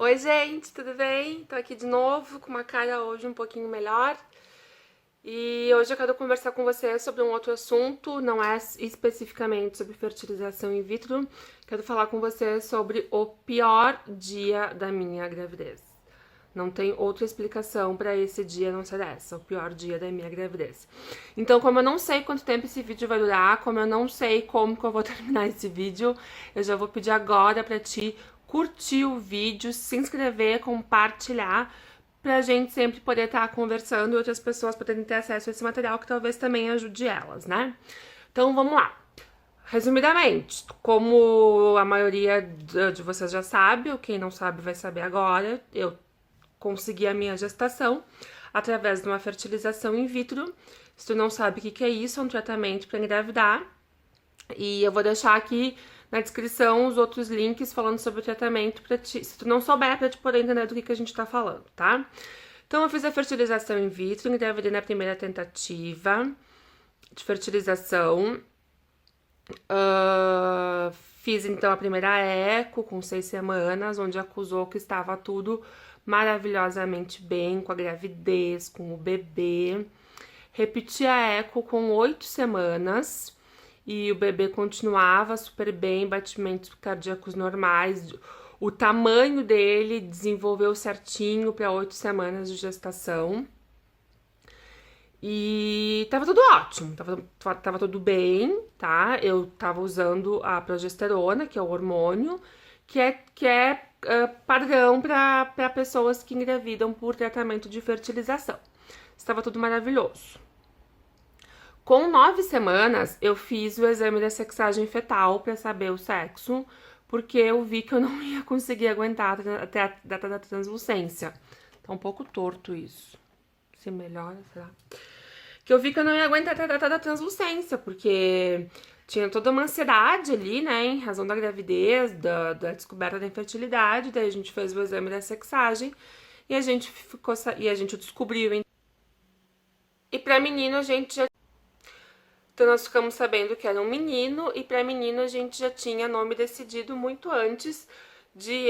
Oi, gente, tudo bem? Tô aqui de novo com uma cara hoje um pouquinho melhor. E hoje eu quero conversar com você sobre um outro assunto, não é especificamente sobre fertilização in vitro. Quero falar com você sobre o pior dia da minha gravidez. Não tem outra explicação para esse dia não ser essa, o pior dia da minha gravidez. Então, como eu não sei quanto tempo esse vídeo vai durar, como eu não sei como que eu vou terminar esse vídeo, eu já vou pedir agora para ti curtir o vídeo, se inscrever, compartilhar, pra gente sempre poder estar conversando e outras pessoas poderem ter acesso a esse material que talvez também ajude elas, né? Então, vamos lá. Resumidamente, como a maioria de vocês já sabe, ou quem não sabe vai saber agora, eu consegui a minha gestação através de uma fertilização in vitro. Se tu não sabe o que é isso, é um tratamento para engravidar. E eu vou deixar aqui na descrição os outros links falando sobre o tratamento para ti, se tu não souber, para te poder entender do que a gente tá falando, tá? Então eu fiz a fertilização in vitro, engravidei na primeira tentativa de fertilização. Fiz então a primeira eco com 6 semanas, onde acusou que estava tudo maravilhosamente bem com a gravidez, com o bebê. Repeti a eco com 8 semanas e o bebê continuava super bem, batimentos cardíacos normais. O tamanho dele desenvolveu certinho para 8 semanas de gestação. E tava tudo ótimo, tava tudo bem, tá? Eu tava usando a progesterona, que é o hormônio, que é padrão para pessoas que engravidam por tratamento de fertilização. Estava tudo maravilhoso. Com 9 semanas, eu fiz o exame da sexagem fetal para saber o sexo, porque eu vi que eu não ia conseguir aguentar até a data da translucência. Tá um pouco torto isso. Se melhora, será? Que eu vi que eu não ia aguentar até a data da translucência, porque tinha toda uma ansiedade ali, né, em razão da gravidez, da descoberta da infertilidade. Daí a gente fez o exame da sexagem e a gente descobriu. E pra menino a gente já. Então nós ficamos sabendo que era um menino, e pra menino a gente já tinha nome decidido muito antes de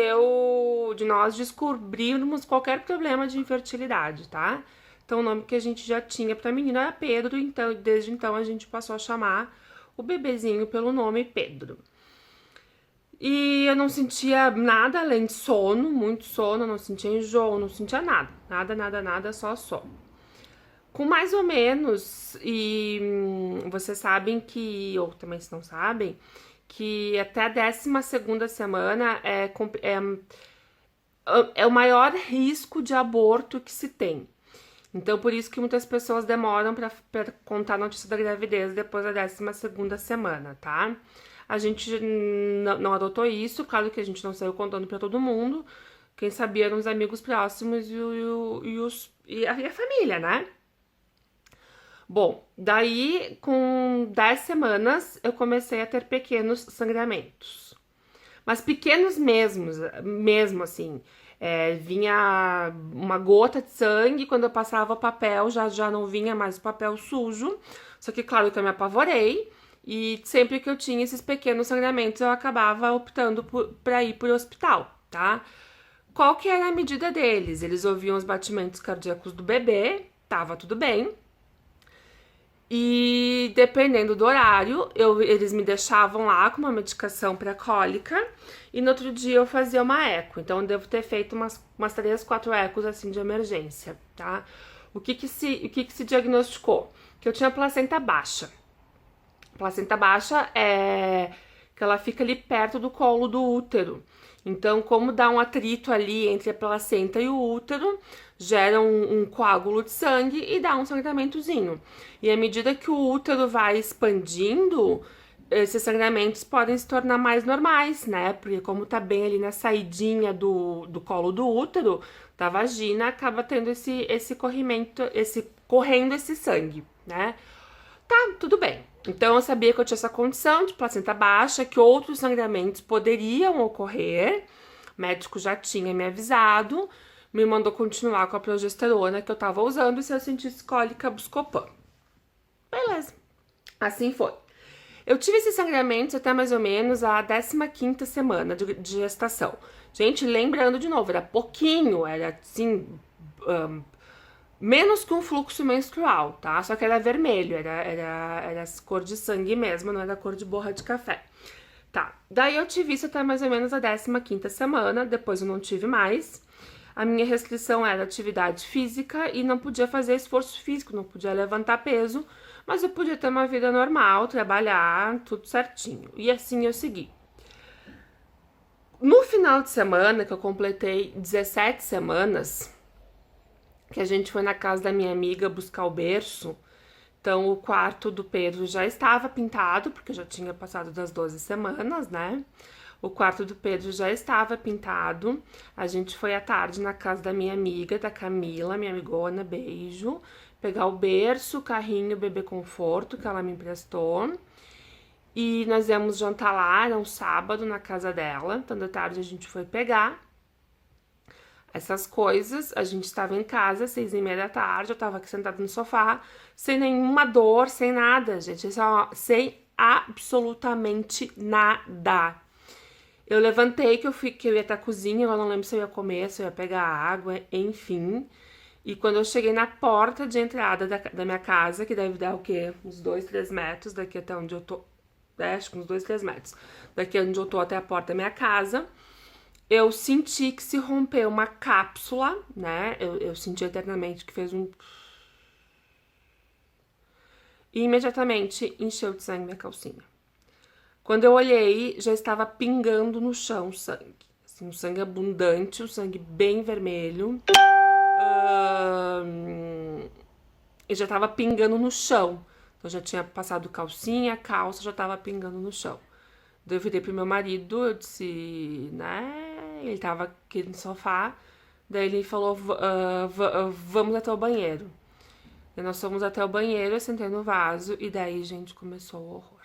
nós descobrirmos qualquer problema de infertilidade, tá? Então o nome que a gente já tinha pra menino era Pedro, então desde então a gente passou a chamar o bebezinho pelo nome Pedro. E eu não sentia nada além de sono, muito sono, não sentia enjoo, não sentia nada, nada, só sono. Com mais ou menos, e vocês sabem que, ou também se não sabem, que até a 12ª semana é o maior risco de aborto que se tem. Então, por isso que muitas pessoas demoram para contar a notícia da gravidez depois da 12ª semana, tá? A gente não adotou isso, claro que a gente não saiu contando para todo mundo. Quem sabia eram os amigos próximos e a família, né? Bom, daí com 10 semanas eu comecei a ter pequenos sangramentos. Mas pequenos mesmo assim. Vinha uma gota de sangue, quando eu passava o papel já não vinha mais o papel sujo. Só que claro que eu me apavorei e sempre que eu tinha esses pequenos sangramentos eu acabava optando para ir pro hospital, tá? Qual que era a medida deles? Eles ouviam os batimentos cardíacos do bebê, tava tudo bem. E dependendo do horário, eles me deixavam lá com uma medicação para cólica e no outro dia eu fazia uma eco. Então eu devo ter feito umas 3, 4 ecos assim de emergência, tá? O que se diagnosticou? Que eu tinha placenta baixa. Placenta baixa é que ela fica ali perto do colo do útero. Então, como dá um atrito ali entre a placenta e o útero, gera um coágulo de sangue e dá um sangramentozinho. E à medida que o útero vai expandindo, esses sangramentos podem se tornar mais normais, né? Porque como tá bem ali na saidinha do colo do útero, da vagina, acaba tendo esse corrimento, correndo esse sangue, né? Tá, tudo bem. Então eu sabia que eu tinha essa condição de placenta baixa, que outros sangramentos poderiam ocorrer. O médico já tinha me avisado, me mandou continuar com a progesterona que eu tava usando, e se eu sentisse cólica, Buscopan. Beleza. Assim foi. Eu tive esses sangramentos até mais ou menos a 15ª semana de gestação. Gente, lembrando de novo, era pouquinho, era assim, menos que um fluxo menstrual, tá? Só que era vermelho, era cor de sangue mesmo, não era cor de borra de café. Tá, daí eu tive isso até mais ou menos a 15ª semana, depois eu não tive mais. A minha restrição era atividade física e não podia fazer esforço físico, não podia levantar peso, mas eu podia ter uma vida normal, trabalhar, tudo certinho. E assim eu segui. No final de semana, que eu completei 17 semanas, que a gente foi na casa da minha amiga buscar o berço, então o quarto do Pedro já estava pintado, porque já tinha passado das 12 semanas, né? O quarto do Pedro já estava pintado. A gente foi à tarde na casa da minha amiga, da Camila, minha amigona, beijo, pegar o berço, o carrinho, o bebê conforto que ela me emprestou. E nós íamos jantar lá, era um sábado, na casa dela. Então, da tarde a gente foi pegar essas coisas. A gente estava em casa, 6h30 da tarde, eu estava aqui sentada no sofá, sem nenhuma dor, sem nada, gente. Sem absolutamente nada. Eu levantei que eu ia até a cozinha, eu não lembro se eu ia comer, se eu ia pegar água, enfim. E quando eu cheguei na porta de entrada da minha casa, que deve dar o quê? Uns 2, 3 metros daqui até onde eu tô. Acho que uns 2, 3 metros. Daqui onde eu tô até a porta da minha casa, eu senti que se rompeu uma cápsula, né? Eu senti eternamente que fez um... E imediatamente encheu de sangue minha calcinha. Quando eu olhei, já estava pingando no chão sangue. Assim, um sangue abundante, um sangue bem vermelho. E já estava pingando no chão. Então já tinha passado calcinha, calça, já estava pingando no chão. Daí eu virei pro meu marido, eu disse, né? Ele tava aqui no sofá. Daí ele falou, vamos até o banheiro. E nós fomos até o banheiro, eu sentei no vaso. E daí, gente, começou o horror.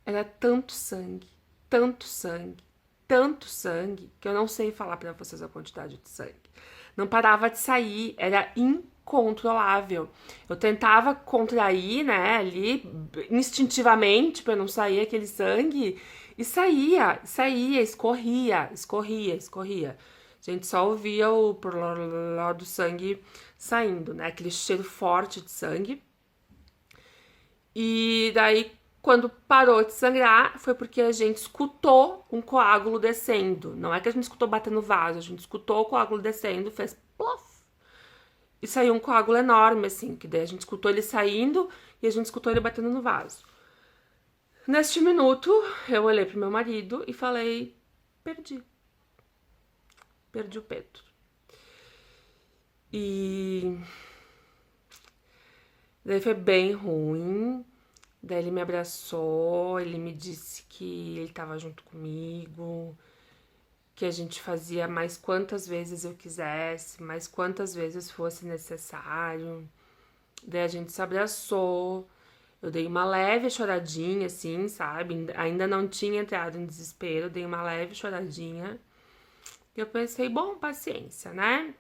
Era tanto sangue, tanto sangue, tanto sangue, que eu não sei falar pra vocês a quantidade de sangue. Não parava de sair, era incontrolável. Eu tentava contrair, né, ali, instintivamente, pra não sair aquele sangue, e saía, escorria. A gente só ouvia o lá do sangue saindo, né, aquele cheiro forte de sangue. E daí, quando parou de sangrar, foi porque a gente escutou um coágulo descendo. Não é que a gente escutou batendo vaso, a gente escutou o coágulo descendo, fez plof. E saiu um coágulo enorme, assim, que daí a gente escutou ele saindo e a gente escutou ele batendo no vaso. Neste minuto, eu olhei pro meu marido e falei, perdi. Perdi o Pedro. E daí foi bem ruim. Daí ele me abraçou, ele me disse que ele tava junto comigo, que a gente fazia mais quantas vezes eu quisesse, mais quantas vezes fosse necessário. Daí a gente se abraçou, eu dei uma leve choradinha, assim, sabe? Ainda não tinha entrado em desespero, dei uma leve choradinha. E eu pensei, bom, paciência, né?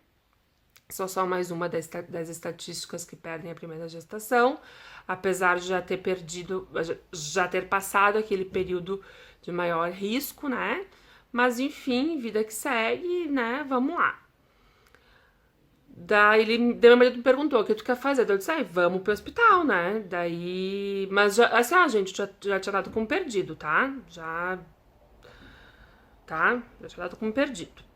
Sou só mais uma das estatísticas que perdem a primeira gestação, apesar de já ter perdido, já ter passado aquele período de maior risco, né? Mas enfim, vida que segue, né? Vamos lá. Daí meu marido me perguntou: o que tu quer fazer? Daí eu disse: vamos pro hospital, né? Daí. Mas já, assim, gente, já tinha dado como perdido, tá? Já. Tá? Já tinha dado como perdido.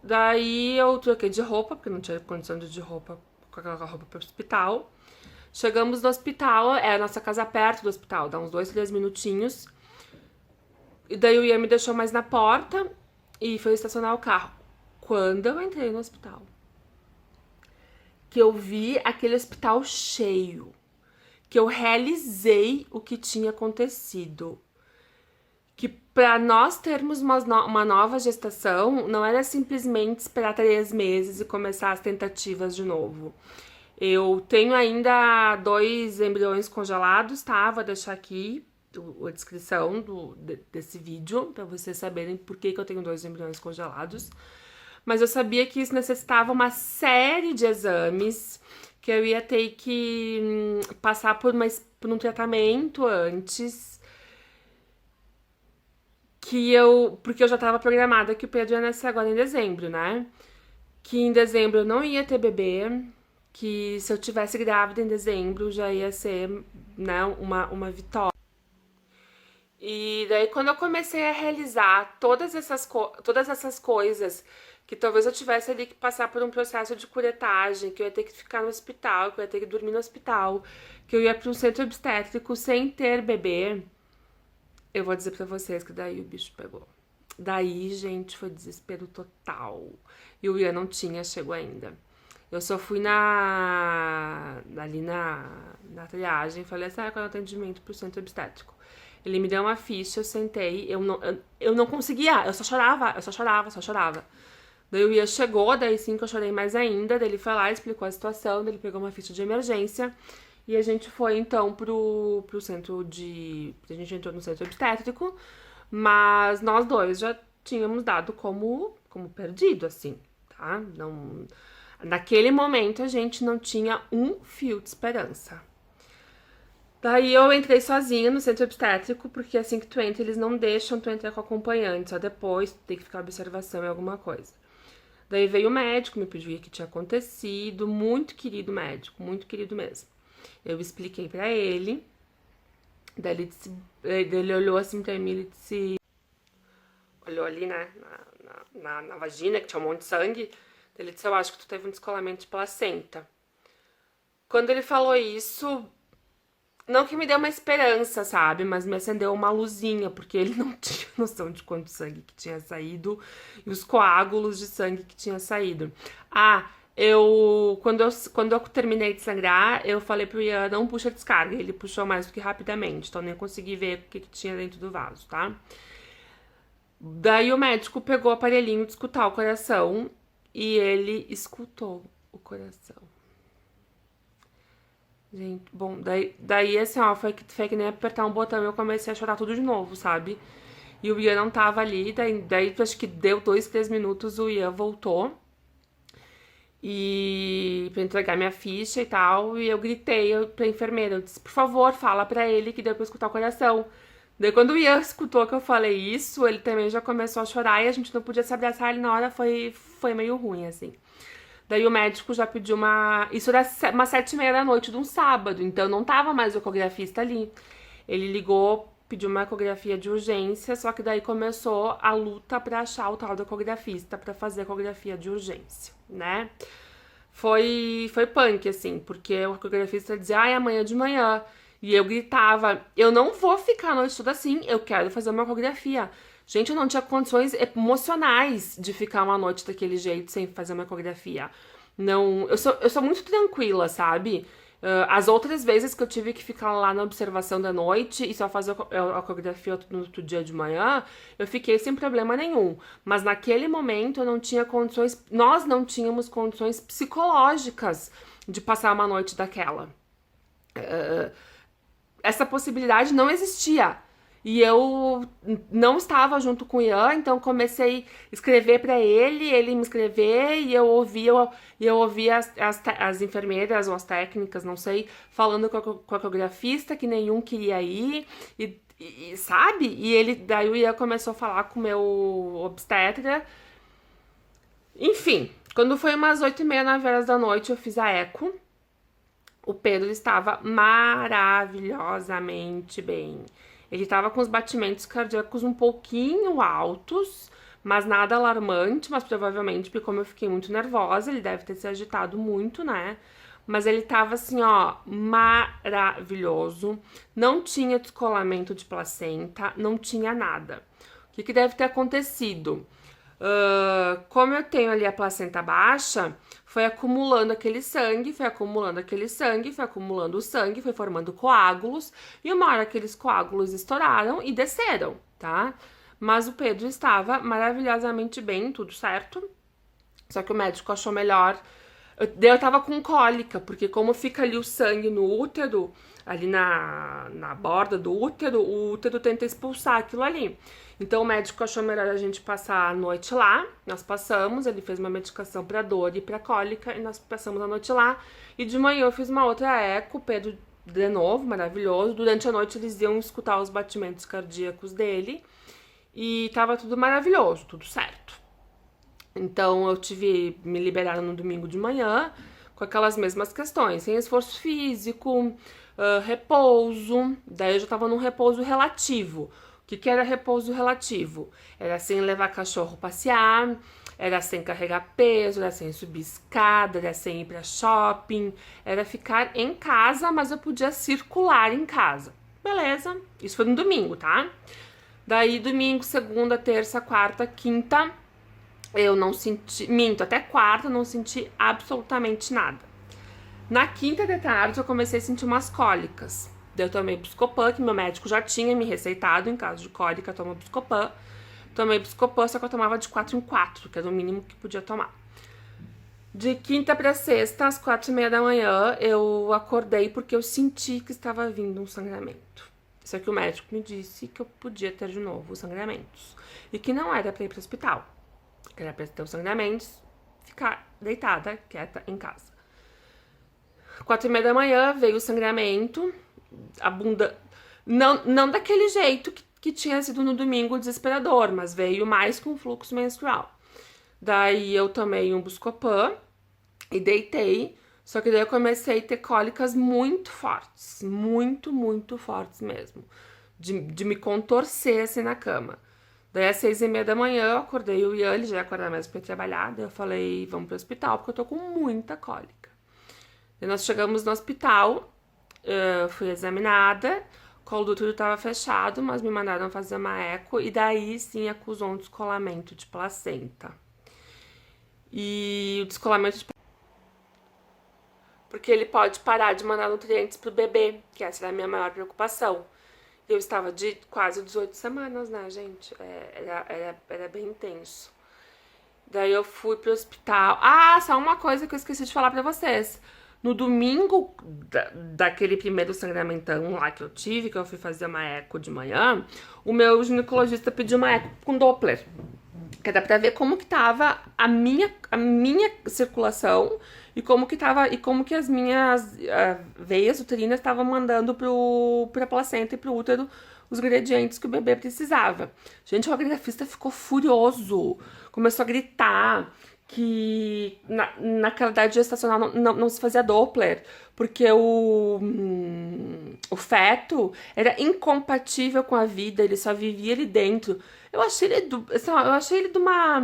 Daí eu troquei de roupa, porque não tinha condição de ir de roupa com aquela roupa pro hospital. Chegamos no hospital, a nossa casa perto do hospital, dá uns 2, 3 minutinhos. E daí o Ian me deixou mais na porta e foi estacionar o carro. Quando eu entrei no hospital, que eu vi aquele hospital cheio, que eu realizei o que tinha acontecido. Que para nós termos uma nova gestação, não era simplesmente esperar 3 meses e começar as tentativas de novo. Eu tenho ainda 2 embriões congelados, tá? Vou deixar aqui a descrição desse vídeo, para vocês saberem por que eu tenho 2 embriões congelados. Mas eu sabia que isso necessitava uma série de exames, que eu ia ter que passar por um tratamento antes, porque eu já tava programada que o Pedro ia nascer agora em dezembro, né? Que em dezembro eu não ia ter bebê, que se eu tivesse grávida em dezembro já ia ser, né, uma vitória. E daí quando eu comecei a realizar todas essas coisas, que talvez eu tivesse ali que passar por um processo de curetagem, que eu ia ter que ficar no hospital, que eu ia ter que dormir no hospital, que eu ia para um centro obstétrico sem ter bebê, eu vou dizer pra vocês que daí o bicho pegou. Daí, gente, foi desespero total. E o Ian não tinha chegou ainda. Eu só fui ali na triagem, falei assim, qual é o atendimento pro centro obstétrico? Ele me deu uma ficha, eu sentei, eu não conseguia, eu só chorava. Daí o Ian chegou, daí sim que eu chorei mais ainda, daí ele foi lá, explicou a situação, daí ele pegou uma ficha de emergência e a gente foi então pro centro a gente entrou no centro obstétrico, mas nós dois já tínhamos dado como perdido, assim, tá? Não, naquele momento a gente não tinha um fio de esperança. Daí eu entrei sozinha no centro obstétrico, porque assim que tu entra, eles não deixam tu entrar com acompanhante, só depois tu tem que ficar observação em alguma coisa. Daí veio o médico, me pediu o que tinha acontecido, muito querido médico, muito querido mesmo. Eu expliquei pra ele, daí ele olhou assim pra mim, ele disse... Olhou ali, né, na vagina, que tinha um monte de sangue, ele disse, eu acho que tu teve um descolamento de placenta. Quando ele falou isso... Não que me deu uma esperança, sabe? Mas me acendeu uma luzinha, porque ele não tinha noção de quanto sangue que tinha saído e os coágulos de sangue que tinha saído. Quando eu terminei de sangrar, eu falei pro Ian, não puxa a descarga. Ele puxou mais do que rapidamente, então nem consegui ver o que tinha dentro do vaso, tá? Daí o médico pegou o aparelhinho de escutar o coração e ele escutou o coração. Gente, bom, daí assim, ó, foi que nem apertar um botão e eu comecei a chorar tudo de novo, sabe? E o Ian não tava ali, daí acho que deu 2, 3 minutos, o Ian voltou. E pra entregar minha ficha e tal, e eu gritei pra enfermeira, eu disse, por favor, fala pra ele que deu pra escutar o coração. Daí quando o Ian escutou que eu falei isso, ele também já começou a chorar e a gente não podia se abraçar, ele na hora foi meio ruim, assim. Daí o médico já pediu Isso era umas 7h30 da noite de um sábado, então não tava mais o ecografista ali. Ele ligou, pediu uma ecografia de urgência, só que daí começou a luta pra achar o tal do ecografista pra fazer a ecografia de urgência, né? Foi punk, assim, porque o ecografista dizia, amanhã de manhã. E eu gritava, eu não vou ficar a noite toda assim, eu quero fazer uma ecografia. Gente, eu não tinha condições emocionais de ficar uma noite daquele jeito sem fazer uma ecografia. Não, eu sou muito tranquila, sabe? As outras vezes que eu tive que ficar lá na observação da noite e só fazer a ecografia no outro dia de manhã, eu fiquei sem problema nenhum. Mas naquele momento eu não tinha condições, nós não tínhamos condições psicológicas de passar uma noite daquela. Essa possibilidade não existia. E eu não estava junto com o Ian, então comecei a escrever para ele me escrever, e eu ouvia as enfermeiras ou as técnicas, não sei, falando com o ecografista que nenhum queria ir, sabe? Daí o Ian começou a falar com o meu obstetra. Enfim, quando foi umas 8h30, 9h da noite, eu fiz a eco. O Pedro estava maravilhosamente bem. Ele estava com os batimentos cardíacos um pouquinho altos, mas nada alarmante, mas provavelmente porque como eu fiquei muito nervosa, ele deve ter se agitado muito, né? Mas ele tava assim, ó, maravilhoso. Não tinha descolamento de placenta, não tinha nada. O que deve ter acontecido? Como eu tenho ali a placenta baixa, foi acumulando aquele sangue, foi formando coágulos, e uma hora aqueles coágulos estouraram e desceram, tá? Mas o Pedro estava maravilhosamente bem, tudo certo, só que o médico achou melhor Daí eu tava com cólica, porque como fica ali o sangue no útero, ali na borda do útero, o útero tenta expulsar aquilo ali. Então o médico achou melhor a gente passar a noite lá. Nós passamos, ele fez uma medicação pra dor e pra cólica, e nós passamos a noite lá. E de manhã eu fiz uma outra eco, Pedro de novo, maravilhoso. Durante a noite eles iam escutar os batimentos cardíacos dele. E tava tudo maravilhoso, tudo certo. Então me liberaram no domingo de manhã, com aquelas mesmas questões, sem esforço físico, repouso. Daí eu já tava num repouso relativo. O que era repouso relativo? Era sem levar cachorro passear, era sem carregar peso, era sem subir escada, era sem ir pra shopping, era ficar em casa, mas eu podia circular em casa. Beleza, isso foi no domingo, tá? Daí domingo, segunda, terça, quarta, quinta, eu não senti, minto, até quarta eu não senti absolutamente nada. Na quinta de tarde eu comecei a sentir umas cólicas. Daí eu tomei Buscopan, que meu médico já tinha me receitado, em caso de cólica, toma Buscopan. Tomei Buscopan, só que eu tomava de 4 em 4, que era o mínimo que podia tomar. De quinta pra sexta, às 4h30 da manhã, eu acordei porque eu senti que estava vindo um sangramento. Só que o médico me disse que eu podia ter de novo os sangramentos. E que não era pra ir pro hospital. Que era pra ter os sangramentos, ficar deitada, quieta, em casa. 4h30 da manhã veio o sangramento, a bunda... Não daquele jeito que tinha sido no domingo desesperador, mas veio mais com fluxo menstrual. Daí eu tomei um Buscopan e deitei, só que daí eu comecei a ter cólicas muito fortes, muito fortes mesmo, de me contorcer assim na cama. Daí às 6h30 da manhã eu acordei o Ian, ele já ia acordar mesmo pra ir trabalhar, daí eu falei, vamos pro hospital, porque eu tô com muita cólica. Daí nós chegamos no hospital, fui examinada, o colo do útero tava fechado, mas me mandaram fazer uma eco, e daí sim acusou um descolamento de placenta. E o descolamento de... porque ele pode parar de mandar nutrientes pro bebê, que essa era a minha maior preocupação. Eu estava de quase 18 semanas, né, gente? Era bem intenso. Daí eu fui pro hospital. Ah, só uma coisa que eu esqueci de falar pra vocês. No domingo daquele primeiro sangramentão lá que eu tive, que eu fui fazer uma eco de manhã, o meu ginecologista pediu uma eco com Doppler. Que dá pra ver como que tava a minha circulação e como que as minhas veias uterinas estavam mandando pra placenta e pro útero os ingredientes que o bebê precisava. Gente, o radiografista ficou furioso, começou a gritar que naquela idade gestacional não se fazia Doppler, porque o feto era incompatível com a vida, ele só vivia ali dentro. Eu achei ele de uma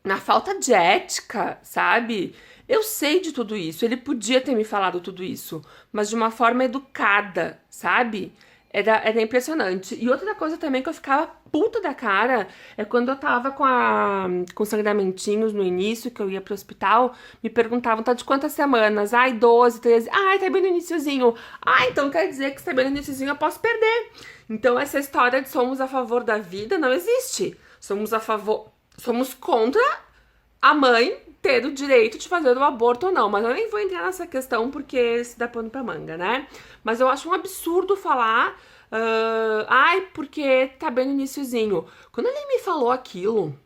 na falta de ética, sabe? Eu sei de tudo isso, ele podia ter me falado tudo isso, mas de uma forma educada, sabe? Era impressionante. E outra coisa também que eu ficava puta da cara é quando eu tava com sangramentinhos no início, que eu ia pro hospital, me perguntavam, tá de quantas semanas? Ai, 12, 13. Ai, tá bem no iniciozinho. Ah, então quer dizer que se tá bem no iniciozinho eu posso perder. Então essa história de somos a favor da vida não existe. Somos contra a mãe ter o direito de fazer o aborto ou não, mas eu nem vou entrar nessa questão porque se dá pano pra manga, né? Mas eu acho um absurdo falar, ai, porque tá bem no iniciozinho. Quando ele me falou aquilo,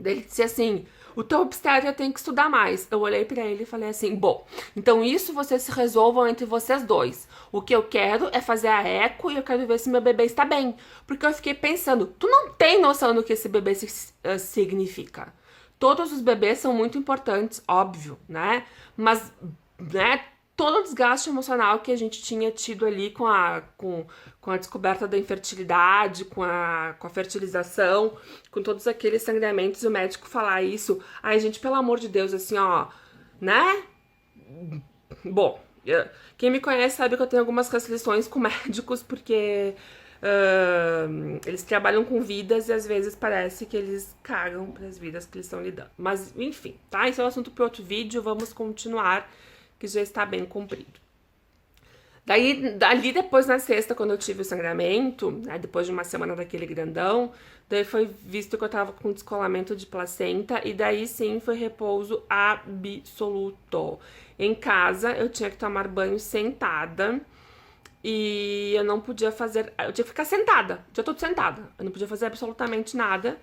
ele disse assim, o teu obstetra tem que estudar mais. Eu olhei pra ele e falei assim, bom, então isso vocês se resolvam entre vocês dois. O que eu quero é fazer a eco e eu quero ver se meu bebê está bem. Porque eu fiquei pensando, tu não tem noção do que esse bebê significa. Todos os bebês são muito importantes, óbvio, né? Mas, né, todo o desgaste emocional que a gente tinha tido ali com a descoberta da infertilidade, com a fertilização, com todos aqueles sangramentos, o médico falar isso. Ai, gente, pelo amor de Deus, assim, ó, né? Bom, quem me conhece sabe que eu tenho algumas restrições com médicos, porque... eles trabalham com vidas e às vezes parece que eles cagam para as vidas que eles estão lidando. Mas enfim, tá? Esse é um assunto para outro vídeo, vamos continuar, que já está bem comprido. Daí, dali depois, na sexta, quando eu tive o sangramento, né, depois de uma semana daquele grandão, daí foi visto que eu tava com descolamento de placenta, e daí sim foi repouso absoluto. Em casa, eu tinha que tomar banho sentada, e eu não podia fazer... Eu tinha que ficar sentada, o dia todo sentada. Eu não podia fazer absolutamente nada.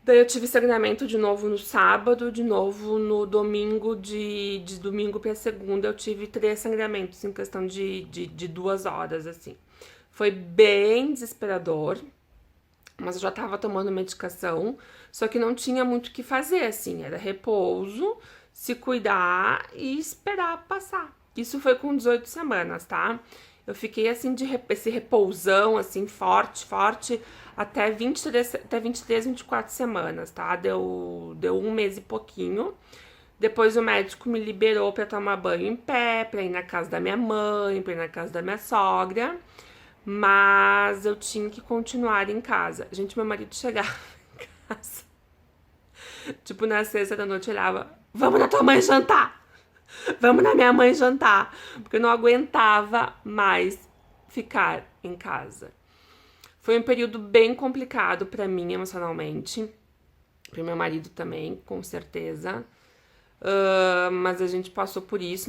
Daí eu tive sangramento de novo no sábado, de novo no domingo, de domingo pra segunda eu tive 3 sangramentos em questão de 2 horas, assim. Foi bem desesperador, mas eu já tava tomando medicação, só que não tinha muito o que fazer, assim, era repouso, se cuidar e esperar passar. Isso foi com 18 semanas, tá? Eu fiquei assim esse repousão assim forte até 23, 24 semanas, tá? Deu 1 mês e pouquinho. Depois o médico me liberou pra tomar banho em pé, pra ir na casa da minha mãe, pra ir na casa da minha sogra. Mas eu tinha que continuar em casa. Gente, meu marido chegava em casa, tipo, na sexta da noite, olhava: vamos na tua mãe jantar! Vamos na minha mãe jantar! Porque eu não aguentava mais ficar em casa. Foi um período bem complicado pra mim emocionalmente, pro meu marido também, com certeza. Mas a gente passou por isso,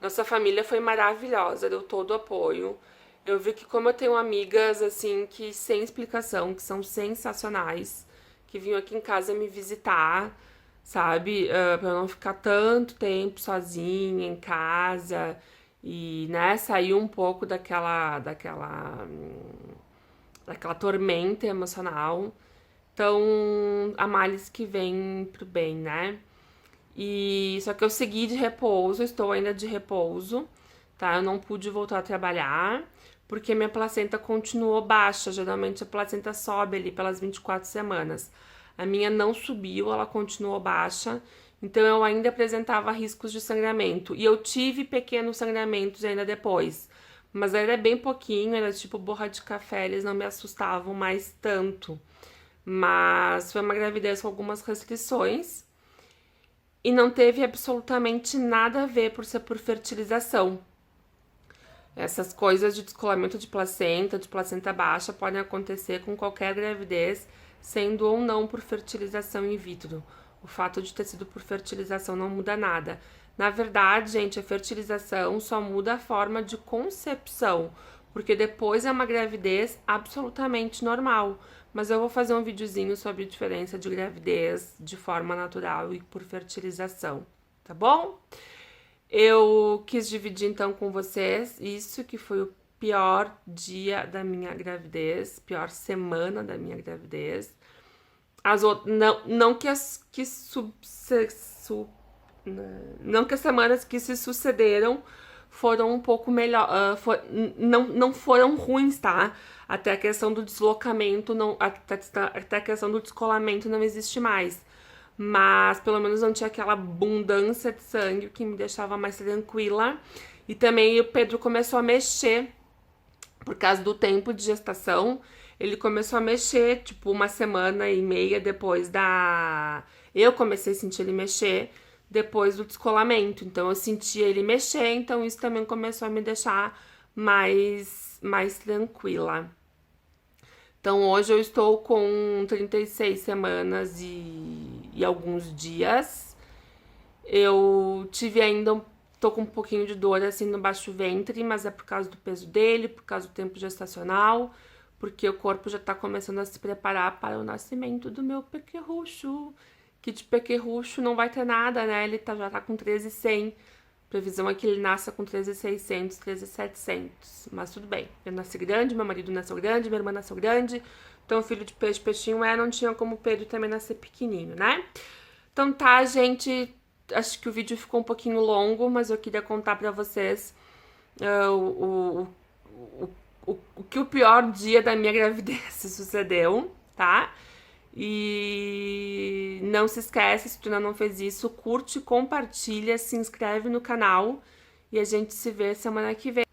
nossa família foi maravilhosa, deu todo o apoio. Eu vi que como eu tenho amigas, assim, que sem explicação, que são sensacionais, que vinham aqui em casa me visitar, sabe? Pra eu não ficar tanto tempo sozinha em casa e, né, sair um pouco daquela tormenta emocional. Então, há males que vêm pro bem, né? E só que eu segui de repouso, estou ainda de repouso, tá? Eu não pude voltar a trabalhar porque minha placenta continuou baixa. Geralmente a placenta sobe ali pelas 24 semanas. A minha não subiu, ela continuou baixa. Então eu ainda apresentava riscos de sangramento. E eu tive pequenos sangramentos ainda depois. Mas era bem pouquinho, era tipo borra de café, eles não me assustavam mais tanto. Mas foi uma gravidez com algumas restrições. E não teve absolutamente nada a ver por ser por fertilização. Essas coisas de descolamento de placenta baixa, podem acontecer com qualquer gravidez, sendo ou não por fertilização in vitro. O fato de ter sido por fertilização não muda nada. Na verdade, gente, a fertilização só muda a forma de concepção, porque depois é uma gravidez absolutamente normal. Mas eu vou fazer um videozinho sobre a diferença de gravidez de forma natural e por fertilização, tá bom? Eu quis dividir então com vocês isso, que foi o pior dia da minha gravidez, pior semana da minha gravidez. Não que as semanas que se sucederam foram um pouco melhor, não foram ruins, tá? Até a questão do deslocamento, até a questão do descolamento não existe mais. Mas pelo menos não tinha aquela abundância de sangue, que me deixava mais tranquila. E também o Pedro começou a mexer, por causa do tempo de gestação. Ele começou a mexer, tipo, 1,5 semanas depois da... Eu comecei a sentir ele mexer depois do descolamento. Então eu sentia ele mexer, então isso também começou a me deixar mais tranquila. Então hoje eu estou com 36 semanas e alguns dias. Eu tive ainda, tô com um pouquinho de dor assim no baixo ventre, mas é por causa do peso dele, por causa do tempo gestacional, porque o corpo já tá começando a se preparar para o nascimento do meu pequerrucho. Que de pequerrucho não vai ter nada, né? Ele já tá com 13,100. Previsão é que ele nasça com 13,600, 13,700. Mas tudo bem. Eu nasci grande, meu marido nasceu grande, minha irmã nasceu grande. Então, filho de peixe, peixinho não tinha como o Pedro também nascer pequenininho, né? Então tá, gente. Acho que o vídeo ficou um pouquinho longo, mas eu queria contar pra vocês que o pior dia da minha gravidez sucedeu, tá? E não se esquece, se tu ainda não fez isso, curte, compartilha, se inscreve no canal e a gente se vê semana que vem.